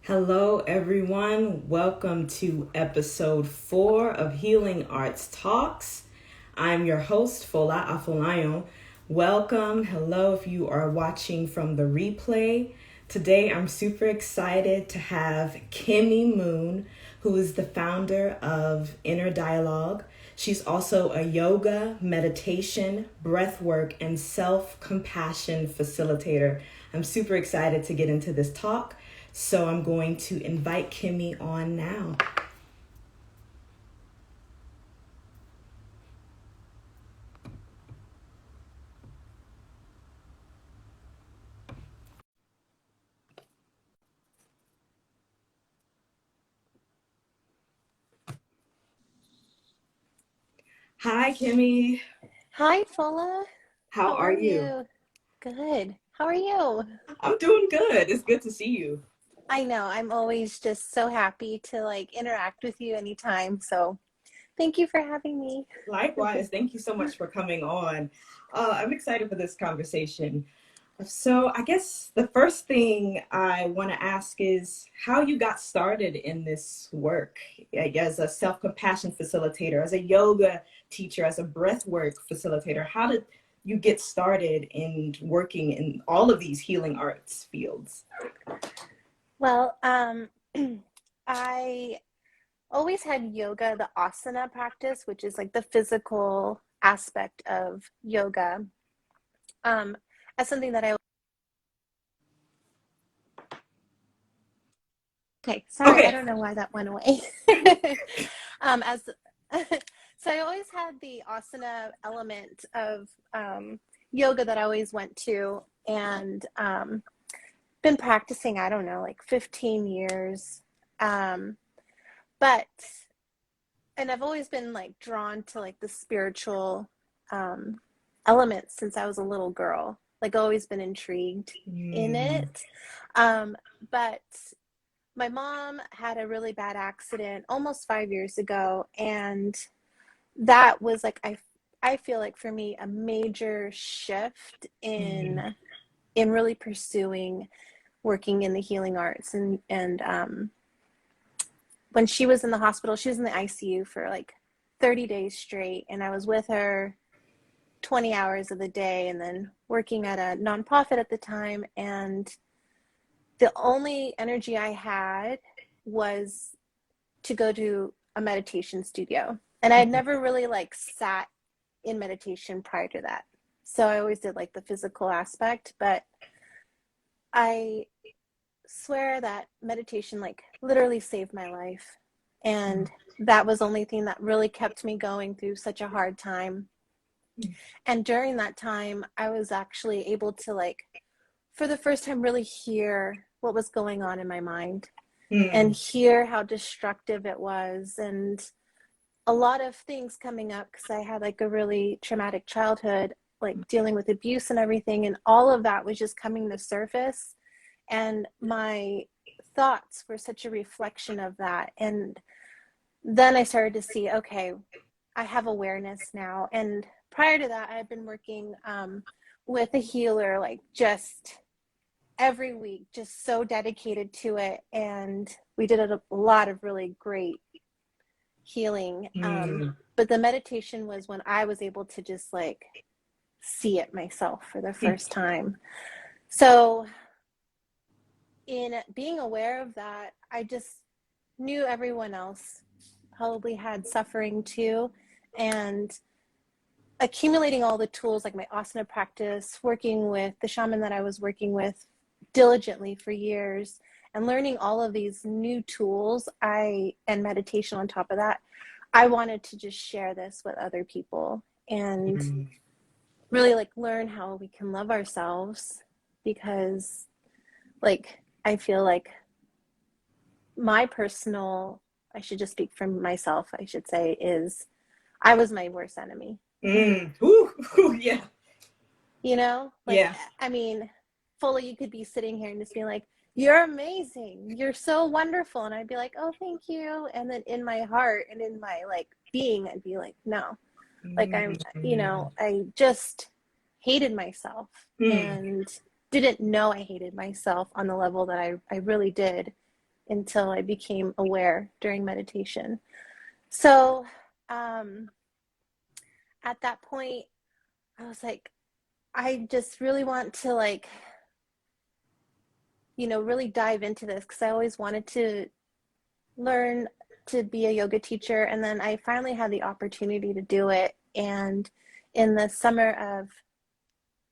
Hello, everyone. Welcome to episode 4 of Healing Arts Talks. I'm your host, Fola Afolayan. Welcome. Hello, if you are watching from the replay. Today, I'm super excited to have Kimi Moon, who is the founder of Inner Dialogue. She's also a yoga, meditation, breathwork, and self-compassion facilitator. I'm super excited to get into this talk. So I'm going to invite Kimi on now. Hi, Kimi. Hi, Fola. How How are are you? you? Good. How are you? I'm doing good. It's good to see you. I know, I'm always just so happy to interact with you anytime. So thank you for having me. Likewise, thank you so much for coming on. I'm excited for this conversation. So, I guess the first thing I want to ask is how you got started in this work, like as a self-compassion facilitator, as a yoga teacher, as a breathwork facilitator. How did you get started in working in all of these healing arts fields? Well, I always had yoga, the asana practice, which is like the physical aspect of yoga, um, as something that I okay, sorry, I Okay. don't know why that went away. As so I always had the asana element of yoga that I always went to, and been practicing, I don't know, like 15 years. Um, but and I've always been like drawn to like the spiritual um, elements since I was a little girl. Like always been intrigued in Mm, it. But my mom had a really bad accident almost 5 years ago, and that was like I feel like for me a major shift mm, in really pursuing working in the healing arts. And when she was in the hospital, she was in the ICU for like 30 days straight, and I was with her 20 hours of the day, and then working at a nonprofit at the time. And the only energy I had was to go to a meditation studio. And I had never really like sat in meditation prior to that. So I always did like the physical aspect, but I swear that meditation like literally saved my life. And that was the only thing that really kept me going through such a hard time. And during that time, I was actually able to like for the first time really hear what was going on in my mind and mm, hear how destructive it was, and a lot of things coming up because I had like a really traumatic childhood, like dealing with abuse and everything, and all of that was just coming to surface. And my thoughts were such a reflection of that. And then I started to see, okay, I have awareness now. And prior to that, I had been working with a healer, like just every week, just so dedicated to it. And we did a lot of really great healing. mm, But the meditation was when I was able to just like see it myself for the mm. first time. So, in being aware of that, I just knew everyone else probably had suffering too. And accumulating all the tools like my asana practice, working with the shaman that I was working with diligently for years, and learning all of these new tools, and meditation on top of that, I wanted to just share this with other people and Mm. really like learn how we can love ourselves. Because like I feel like my personal, I should just speak for myself, I should say, is I was my worst enemy. Mm. Ooh, ooh, yeah, You know, like, yeah. I mean, fully, you could be sitting here and just be like, you're amazing, you're so wonderful. And I'd be like, oh, thank you. And then in my heart and in my like being, I'd be like, no, like Mm, I just hated myself mm, and didn't know I hated myself on the level that I really did until I became aware during meditation. So at that point, I was like, I just really want to like, really dive into this, because I always wanted to learn to be a yoga teacher. And then I finally had the opportunity to do it. And in the summer of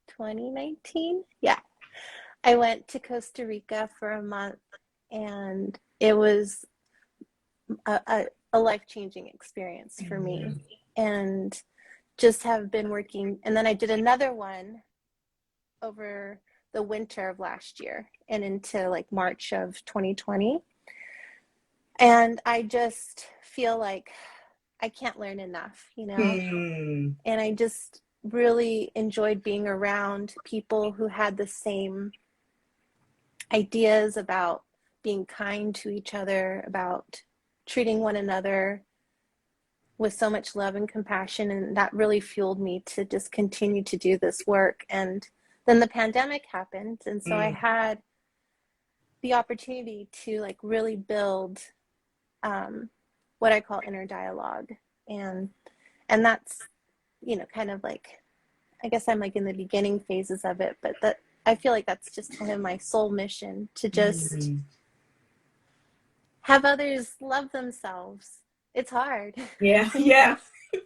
2019, I went to Costa Rica for a month, and it was a life-changing experience for me. And just have been working. And then I did another one over the winter of last year and into like March of 2020. And I just feel like I can't learn enough, And I just really enjoyed being around people who had the same ideas about being kind to each other, about treating one another with so much love and compassion. And that really fueled me to just continue to do this work. And then the pandemic happened. And so I had the opportunity to like really build what I call inner dialogue. And that's, kind of like, I guess I'm like in the beginning phases of it, but that I feel like that's just kind of my soul mission, to just have others love themselves. It's hard. Yeah.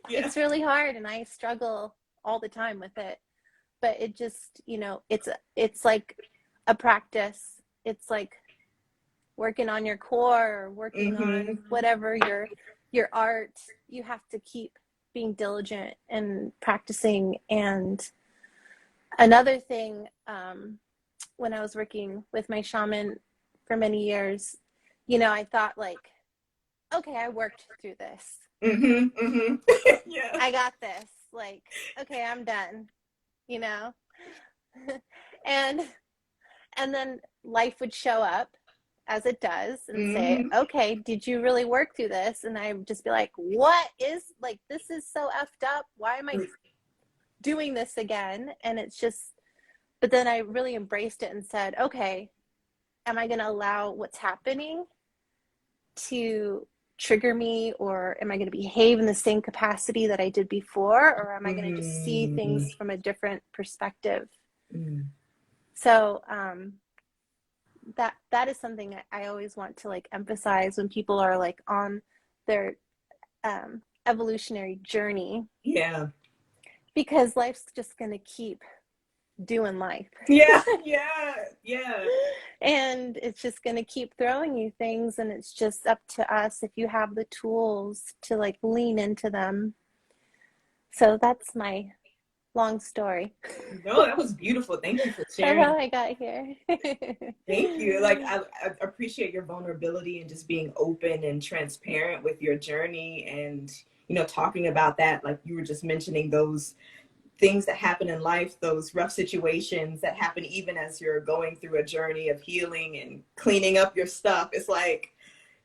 It's really hard, and I struggle all the time with it. But it just, it's like a practice. It's like working on your core, or working on whatever your art. You have to keep being diligent and practicing. And another thing, when I was working with my shaman for many years, I thought like, okay, I worked through this. Yeah. I got this. Like, okay, I'm done, and then life would show up, as it does, and say, okay, did you really work through this? And I would just be like, what is, like, this is so effed up. Why am I doing this again? And it's just, but then I really embraced it and said, okay, am I going to allow what's happening to trigger me, or am I going to behave in the same capacity that I did before, or am I going to just see things from a different perspective? So that is something I always want to like emphasize when people are like on their evolutionary journey. Yeah. Because life's just going to keep doing life. Yeah. And it's just going to keep throwing you things, and it's just up to us, if you have the tools, to like lean into them. So that's my long story. No, that was beautiful. Thank you for sharing. How I got here. Thank you. Like, I appreciate your vulnerability and just being open and transparent with your journey, and talking about that, like you were just mentioning, those things that happen in life, those rough situations that happen even as you're going through a journey of healing and cleaning up your stuff. It's like,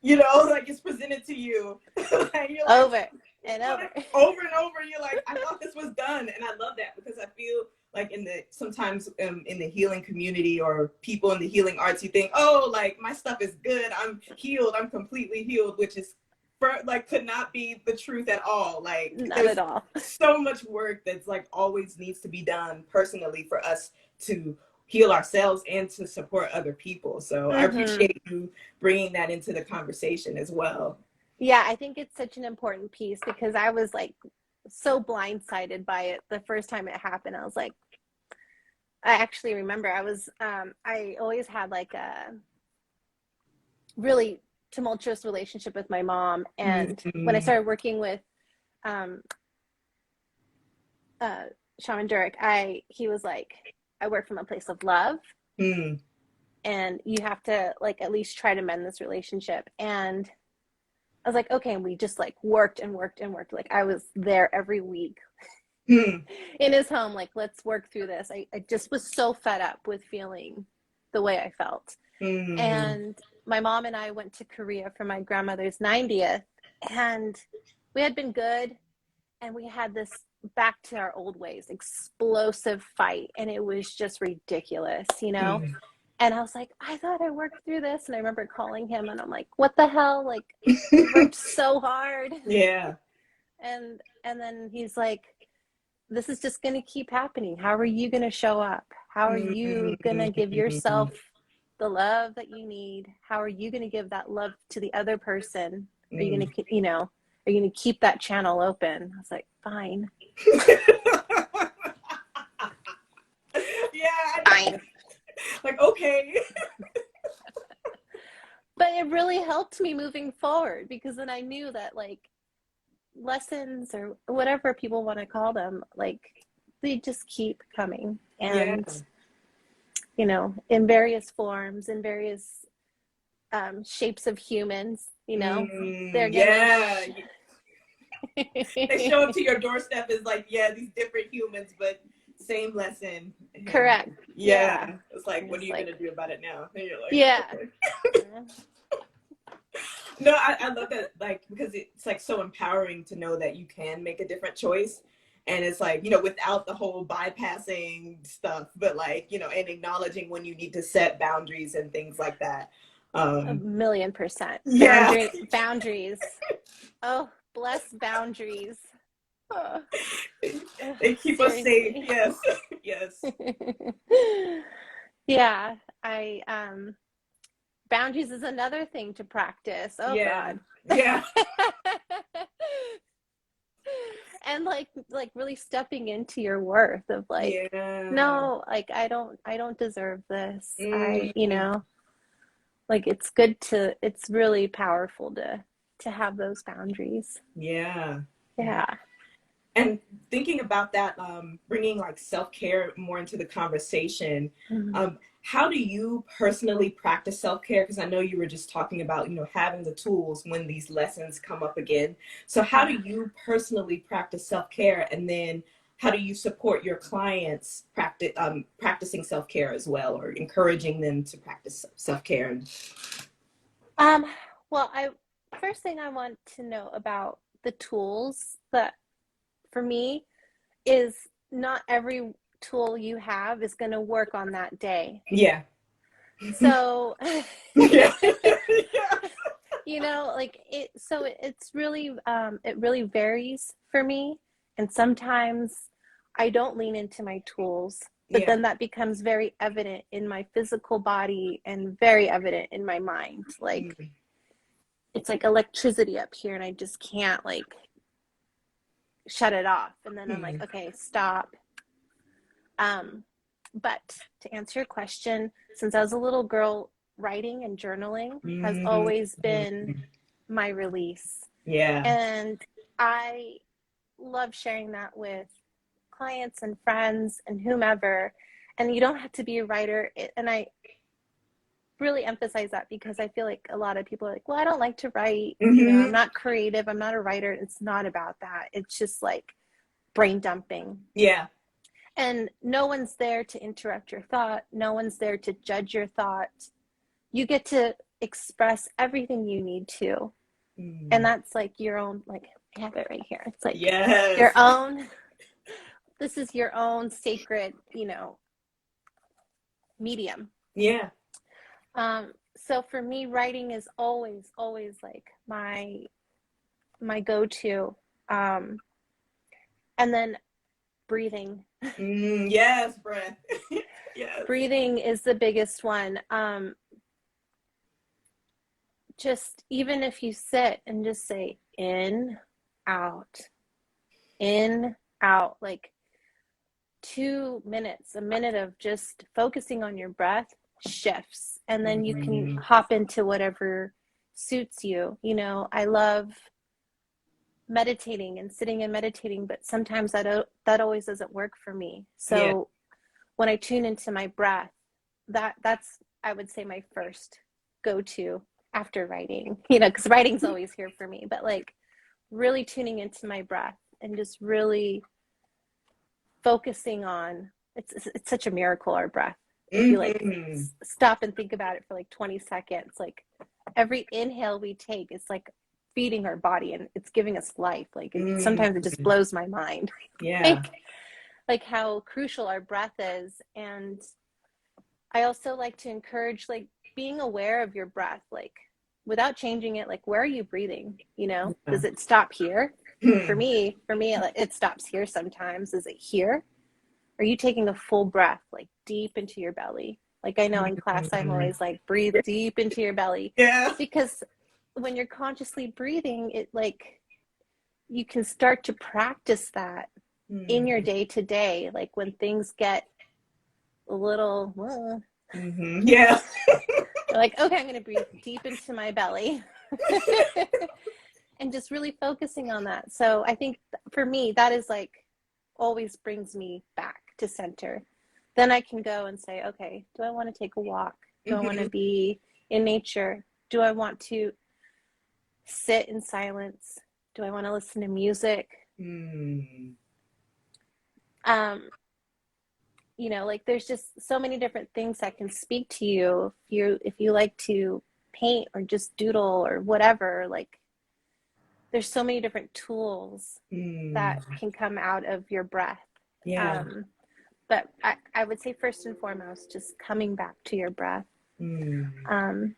like it's presented to you. And you're like, over and over and over. You're like, I thought this was done. And I love that, because I feel like sometimes in the healing community, or people in the healing arts, you think, oh, like my stuff is good. I'm healed. I'm completely healed, which is could not be the truth at all. Like, not at all. So much work that's like always needs to be done personally for us to heal ourselves and to support other people. So I appreciate you bringing that into the conversation as well. Yeah, I think it's such an important piece, because I was like so blindsided by it the first time it happened. I was like, I actually remember I always had like a really tumultuous relationship with my mom. And when I started working with Shaman Durek, he was like, I work from a place of love, and you have to like at least try to mend this relationship. And I was like, okay. And we just like worked and worked and worked. Like I was there every week in his home, like, let's work through this. I just was so fed up with feeling the way I felt. And my mom and I went to Korea for my grandmother's 90th, and we had been good, and we had this back to our old ways explosive fight, and it was just ridiculous, And I was like, I thought I worked through this. And I remember calling him and I'm like, what the hell? Like, I worked so hard. Yeah. And then he's like, this is just going to keep happening. How are you going to show up? How are you going to give yourself the love that you need? How are you going to give that love to the other person? Are you going to, you know, are you going to keep that channel open? I was like, fine. Yeah. Fine. Like, okay. But it really helped me moving forward, because then I knew that, like, lessons or whatever people want to call them, like, they just keep coming. And you know, in various forms, in various shapes of humans, you know, they're gonna they show up to your doorstep as like, yeah, these different humans, but same lesson. Correct. Yeah. It's like, and what are you gonna do about it now? And you're like, yeah. Okay. No, I love that, like, because it's like so empowering to know that you can make a different choice. And it's like, you know, without the whole bypassing stuff, but like, you know, and acknowledging when you need to set boundaries and things like that. 1,000,000%. Yeah. Boundaries. Oh, bless boundaries. They keep us safe. Yes. Yes. Yeah. Boundaries is another thing to practice. Oh, yeah. God. Yeah. And like really stepping into your worth of like, no, like I don't deserve this. You know, like it's really powerful to have those boundaries. Yeah. Yeah. And thinking about that, bringing like self-care more into the conversation, how do you personally practice self-care? Because I know you were just talking about, you know, having the tools when these lessons come up again. So how do you personally practice self-care? And then how do you support your clients practicing self-care as well, or encouraging them to practice self-care? Well, first thing I want to know about the tools that, for me, is not every tool you have is going to work on that day. Yeah. So, yeah. you know, like it's really, it really varies for me. And sometimes I don't lean into my tools, but then that becomes very evident in my physical body and very evident in my mind. Like, it's like electricity up here and I just can't like shut it off. And then I'm like, okay, stop. But to answer your question, since I was a little girl, writing and journaling has always been my release. Yeah. And I love sharing that with clients and friends and whomever. And you don't have to be a writer. And I really emphasize that because I feel like a lot of people are like, well, I don't like to write. You know, I'm not creative. I'm not a writer. It's not about that. It's just like brain dumping. Yeah. And no one's there to interrupt your thought. No one's there to judge your thought. You get to express everything you need to. And that's like your own, like, I have it right here. It's like your own, this is your own sacred, you know, medium. Yeah. So for me, writing is always like my go-to. And then breathing. Yes, breath. Yes. Breathing is the biggest one. Just even if you sit and just say in, out, like 2 minutes, a minute of just focusing on your breath shifts, and then you can hop into whatever suits you. You know, I love meditating and sitting and meditating, but sometimes that always doesn't work for me. So when I tune into my breath, that's I would say my first go-to after writing, you know, because writing's always here for me, but like really tuning into my breath and just really focusing on it's such a miracle, our breath. If you like stop and think about it for like 20 seconds, like every inhale we take is like feeding our body and it's giving us life. Like sometimes it just blows my mind. Yeah. Like how crucial our breath is. And I also like to encourage like being aware of your breath, like without changing it, like where are you breathing? Does it stop here? For me, it stops here sometimes. Is it here? Are you taking a full breath, like deep into your belly? Like I know in class, I'm always like, breathe deep into your belly. Yeah. Because when you're consciously breathing, it like you can start to practice that in your day to day. Like when things get a little, Yeah. like, okay, I'm going to breathe deep into my belly. And just really focusing on that. So I think for me, that is like always brings me back to center. Then I can go and say, okay, do I want to take a walk? Do I want to be in nature? Do I want to sit in silence? Do I want to listen to music? Like there's just so many different things that can speak to you. If you like to paint or just doodle or whatever, like there's so many different tools that can come out of your breath. Yeah. But I would say first and foremost, just coming back to your breath. And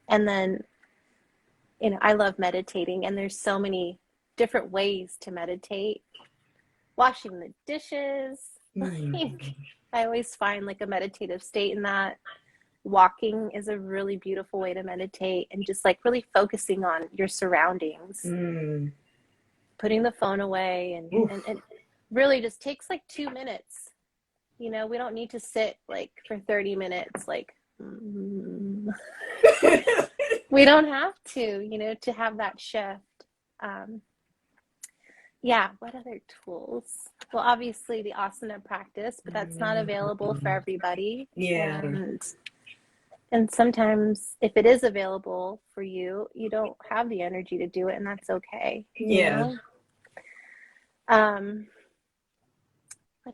then, I love meditating, and there's so many different ways to meditate. Washing the dishes. Like, I always find like a meditative state in that. Walking is a really beautiful way to meditate, and just like really focusing on your surroundings. Putting the phone away, and it really just takes like 2 minutes. We don't need to sit like for 30 minutes, like, we don't have to have that shift. What other tools? Well, obviously the asana practice, but that's not available for everybody. Yeah. And sometimes if it is available for you, you don't have the energy to do it, and that's okay. Yeah. What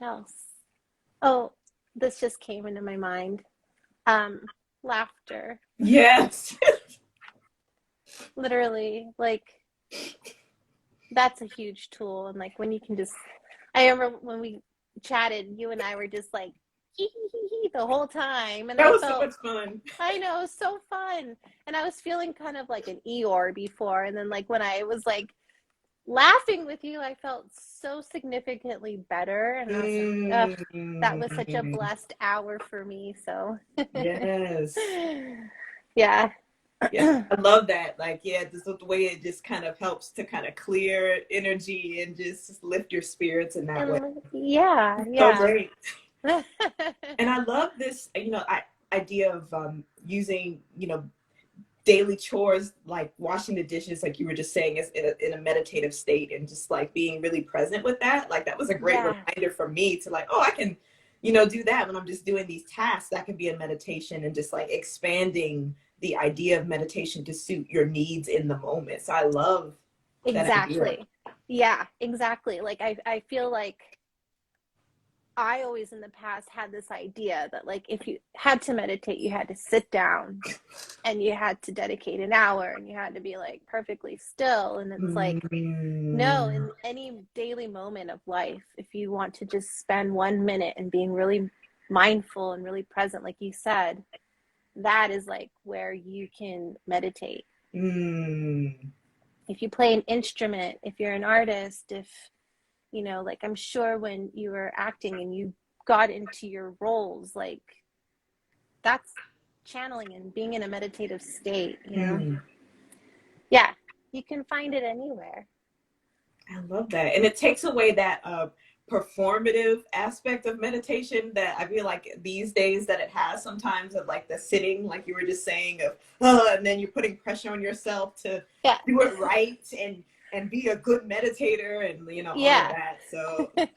else? Oh, this just came into my mind. Laughter. Yes. Literally, like, that's a huge tool. And like when you can just, I remember when we chatted, you and I were just like hee, hee, hee, hee, the whole time, and That I was felt so much fun. I know, it was so fun. And I was feeling kind of like an Eeyore before, and then like when I was like laughing with you, I felt so significantly better, and I was like, that was such a blessed hour for me. So yes. Yeah. Yeah, I love that. Like, this is the way it just kind of helps to kind of clear energy and just lift your spirits in that way. Yeah. So great. And I love this, idea of using, daily chores, like washing the dishes, like you were just saying, is in a meditative state, and just like being really present with that. Like that was a great reminder for me to like, I can, do that when I'm just doing these tasks. That can be a meditation, and just like expanding the idea of meditation to suit your needs in the moment. So I love that idea. Yeah, exactly. Like I feel like I always in the past had this idea that like if you had to meditate, you had to sit down and you had to dedicate an hour and you had to be like perfectly still. And it's like, no, in any daily moment of life, if you want to just spend 1 minute and being really mindful and really present, like you said, that is like where you can meditate. If you play an instrument, if you're an artist, if like I'm sure when you were acting and you got into your roles, like that's channeling and being in a meditative state. Yeah, you can find it anywhere. I love that. And it takes away that performative aspect of meditation that I feel like these days that it has sometimes, of like the sitting, like you were just saying, of and then you're putting pressure on yourself to do it right and be a good meditator, and all of that. So and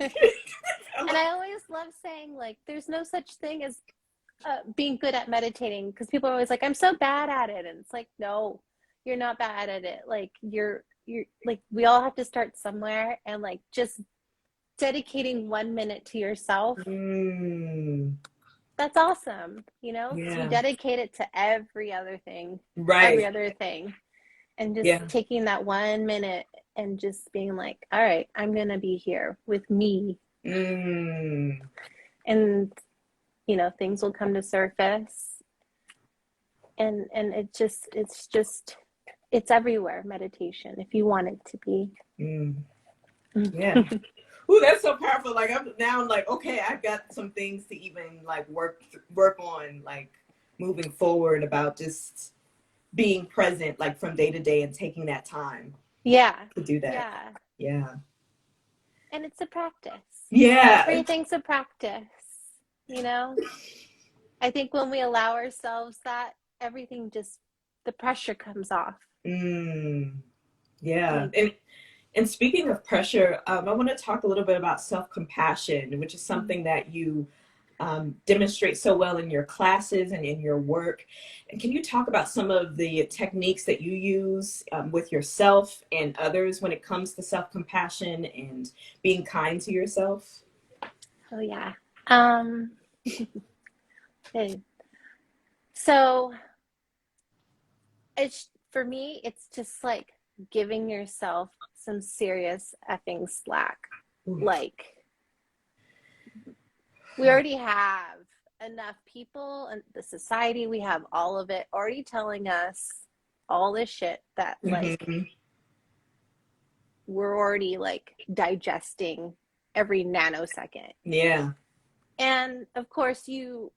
I always love saying, like, there's no such thing as being good at meditating, because people are always like, I'm so bad at it, and it's like, no, you're not bad at it. Like you're like, we all have to start somewhere, and like just dedicating 1 minute to yourself, that's awesome. So you dedicate it to every other thing, and just taking that 1 minute and just being like, all right, I'm gonna be here with me. And you know, things will come to surface. And it's everywhere, meditation, if you want it to be. Yeah. Ooh, that's so powerful. Like I'm like, okay, I've got some things to even like work on, like moving forward about just being present, like from day to day, and taking that time. Yeah. To do that. Yeah. Yeah. And it's a practice. Yeah. Everything's a practice, you know? I think when we allow ourselves that, everything just, the pressure comes off. Yeah. And speaking of pressure, I want to talk a little bit about self-compassion, which is something that you demonstrate so well in your classes and in your work. And can you talk about some of the techniques that you use with yourself and others when it comes to self-compassion and being kind to yourself? Oh, yeah. Okay. So for me, it's just like giving yourself some serious effing slack. Ooh. Like, we already have enough people and the society, we have all of it already telling us all this shit that like we're already like digesting every nanosecond. Yeah. And of course, you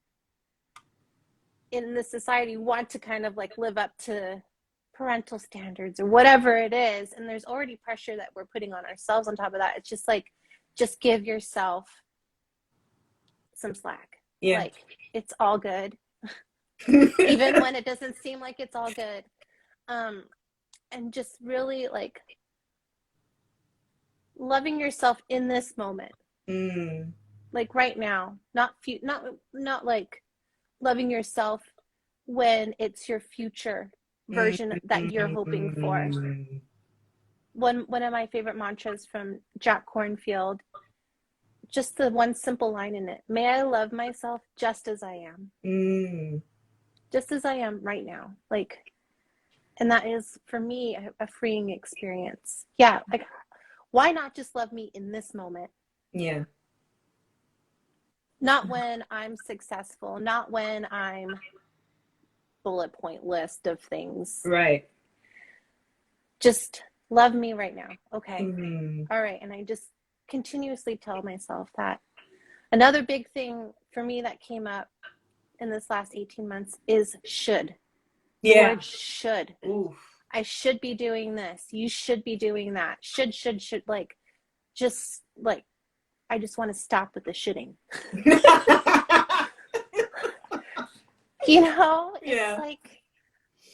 in the society want to kind of like live up to parental standards or whatever it is, and there's already pressure that we're putting on ourselves on top of that. It's just like, just give yourself some slack. Yeah. Like, it's all good. Even when it doesn't seem like it's all good. And just really like loving yourself in this moment. Like right now, not like loving yourself when it's your future version that you're hoping for. One of my favorite mantras from Jack Kornfield, just the one simple line in it: may I love myself just as I am. Just as I am right now. Like, and that is for me a freeing experience. Yeah, like, why not just love me in this moment? Yeah. Not when I'm successful, not when I'm bullet point list of things. Right. Just love me right now. Okay. All right. And I just continuously tell myself that. Another big thing for me that came up in this last 18 months is should. The word should. Oof. I should be doing this. You should be doing that. Should. Like, just like, I just want to stop with the shoulding. You know, it's like,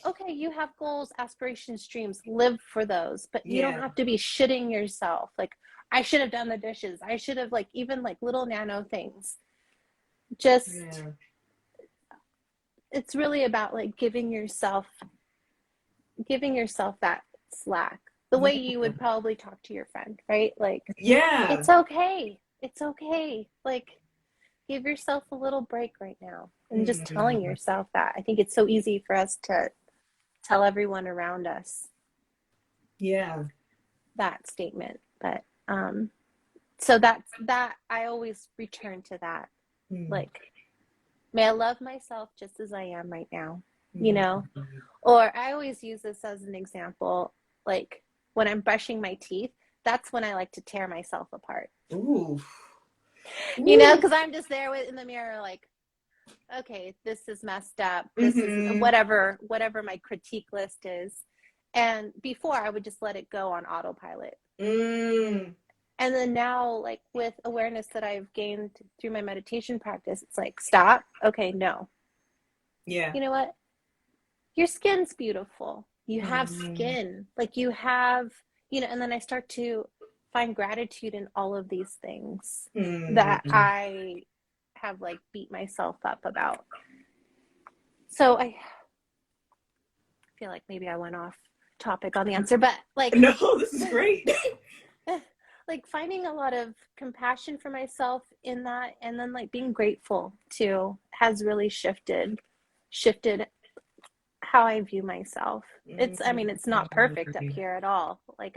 okay, you have goals, aspirations, dreams, live for those, but you don't have to be shitting yourself. Like, I should have done the dishes. I should have, like, even like little nano things. Just, it's really about like giving yourself that slack, the way you would probably talk to your friend, right? Like, it's okay. It's okay. Like, give yourself a little break right now. And just telling yourself that. I think it's so easy for us to tell everyone around us that statement. But so that I always return to that. Like, may I love myself just as I am right now, you know? Or I always use this as an example, like when I'm brushing my teeth, that's when I like to tear myself apart. Ooh. You know, because I'm just there in the mirror, like, okay, this is messed up. This is whatever my critique list is. And before, I would just let it go on autopilot. And then now, like, with awareness that I've gained through my meditation practice, it's like, stop. Okay, no. Yeah. You know what? Your skin's beautiful. You have skin. Like, you have, you know, and then I start to find gratitude in all of these things that I have, like, beat myself up about. So I feel like maybe I went off topic on the answer, but like, no, this is great. Like, finding a lot of compassion for myself in that, and then like being grateful too, has really shifted how I view myself. It's, I mean, it's not perfect up here at all. Like,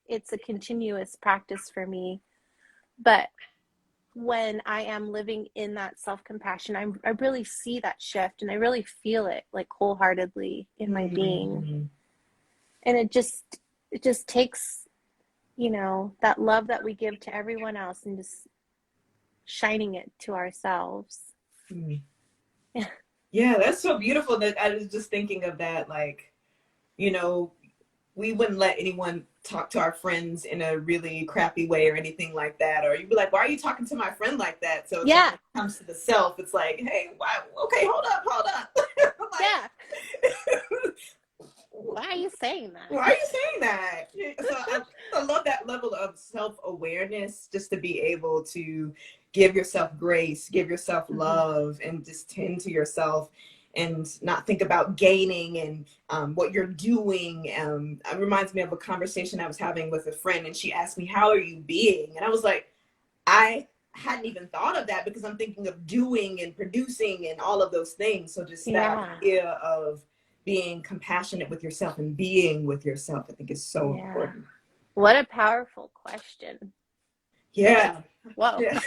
it's a continuous practice for me, but when I am living in that self-compassion, I really see that shift, and I really feel it like wholeheartedly in my being. And it just takes, you know, that love that we give to everyone else and just shining it to ourselves. Yeah, that's so beautiful. That I was just thinking of that, like, you know, we wouldn't let anyone talk to our friends in a really crappy way or anything like that. Or you'd be like, why are you talking to my friend like that? So it's like, when it comes to the self, it's like, hey, why? Okay, hold up. Like, yeah. Why are you saying that? Why are you saying that? So I love that level of self-awareness, just to be able to give yourself grace, give yourself love, and just tend to yourself and not think about gaining and what you're doing. It reminds me of a conversation I was having with a friend, and she asked me, how are you being? And I was like, I hadn't even thought of that, because I'm thinking of doing and producing and all of those things. So just that idea of being compassionate with yourself and being with yourself, I think is so important. What a powerful question. Yeah. Whoa. Yeah.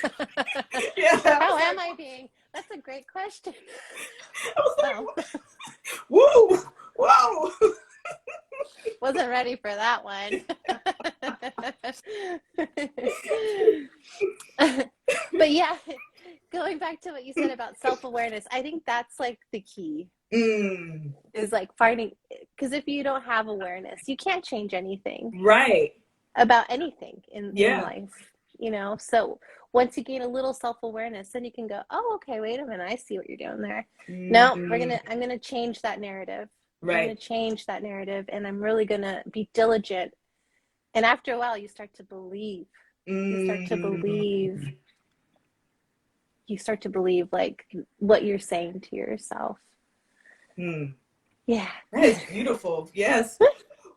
How am I being? That's a great question. I was like, whoa, whoa. Wasn't ready for that one. But yeah, going back to what you said about self-awareness, I think that's like the key. Is like finding, because if you don't have awareness, you can't change anything. Right. About anything in life, you know? So once you gain a little self-awareness, then you can go, oh, okay, wait a minute, I see what you're doing there. No, I'm gonna change that narrative. Right. I'm gonna change that narrative, and I'm really gonna be diligent. And after a while, you start to believe. You start to believe like what you're saying to yourself. Yeah. That is beautiful. Yes.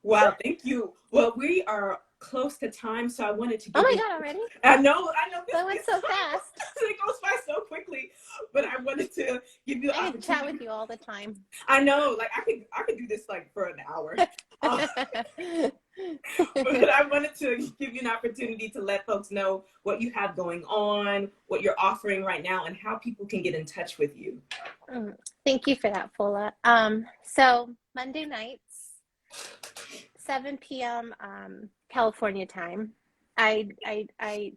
Wow. Thank you. Well, we are close to time, so I wanted to give God, already? I know. That went so fast. It goes by so quickly. But I wanted to give you. I can chat with you all the time. I know. Like I could do this like for an hour. But I wanted to give you an opportunity to let folks know what you have going on, what you're offering right now, and how people can get in touch with you. Thank you for that, Fola. So Monday nights, 7 p.m. California time, I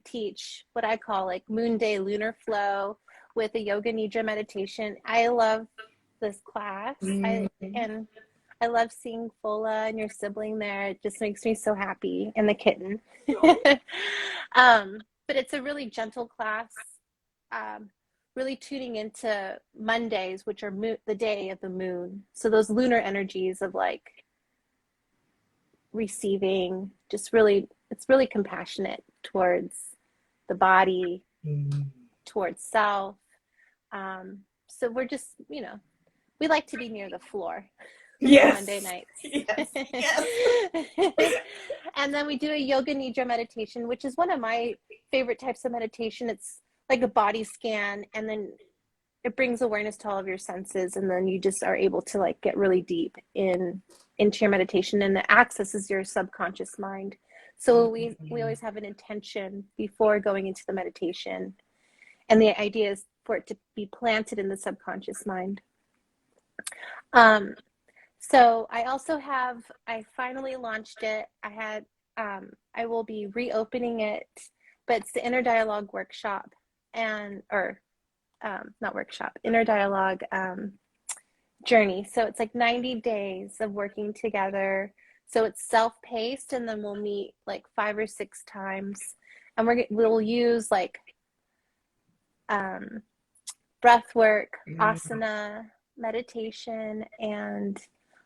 teach what I call like Moon Day Lunar Flow with a Yoga Nidra meditation. I love this class. I love seeing Fola and your sibling there. It just makes me so happy, and the kitten. But it's a really gentle class, really tuning into Mondays, which are the day of the moon. So those lunar energies of like receiving, just really, it's really compassionate towards the body, towards self. So we're just, you know, we like to be near the floor. Monday nights. Yes. And then we do a Yoga Nidra meditation, which is one of my favorite types of meditation. It's like a body scan, and then it brings awareness to all of your senses, and then you just are able to like get really deep into your meditation, and it accesses your subconscious mind. So we always have an intention before going into the meditation, and the idea is for it to be planted in the subconscious mind. So I finally launched it. I will be reopening it, but it's the Inner Dialogue workshop Inner Dialogue journey. So it's like 90 days of working together. So it's self-paced, and then we'll meet like 5 or 6 times, and we'll use like breathwork, asana, meditation, and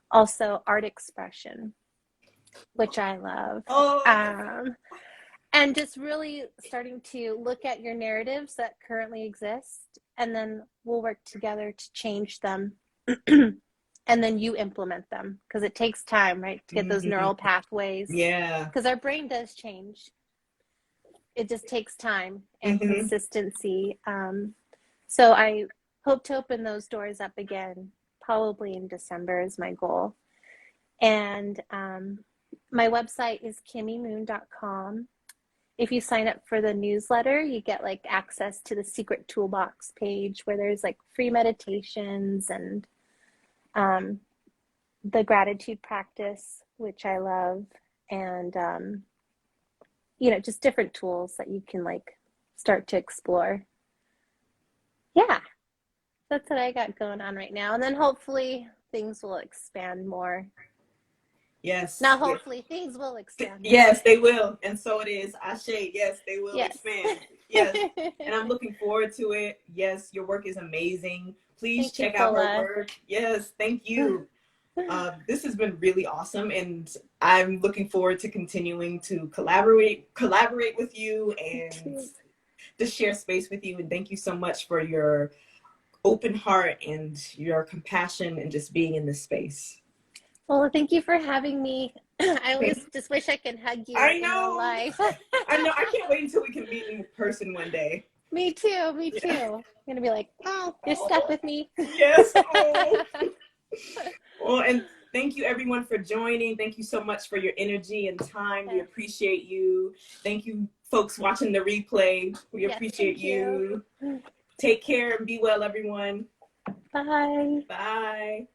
also art expression, which I love. And just really starting to look at your narratives that currently exist, and then we'll work together to change them. And then you implement them, because it takes time, right, to get those neural pathways. Yeah. Because our brain does change. It just takes time and consistency. So I hope to open those doors up again, probably in December is my goal. And my website is kimimoon.com. if you sign up for the newsletter, you get like access to the secret toolbox page where there's like free meditations and the gratitude practice, which I love, and just different tools that you can like start to explore. Yeah, that's what I got going on right now. And then hopefully things will expand more. Yes. Now, hopefully things will expand more. Yes, they will. And so it is. Ashe, yes, they will expand. Yes. And I'm looking forward to it. Yes, your work is amazing. Please check out her work. Yes, thank you. This has been really awesome, and I'm looking forward to continuing to collaborate with you and to share space with you. And thank you so much for your open heart and your compassion and just being in this space. Well, thank you for having me. I always just wish I could hug you in real life. I know. I can't wait until we can meet in person one day. Me too. I'm going to be like, oh, you're stuck with me. Yes. Oh. Well, and thank you everyone for joining. Thank you so much for your energy and time. We appreciate you. Thank you folks watching the replay. We appreciate you. Take care and be well, everyone. Bye. Bye.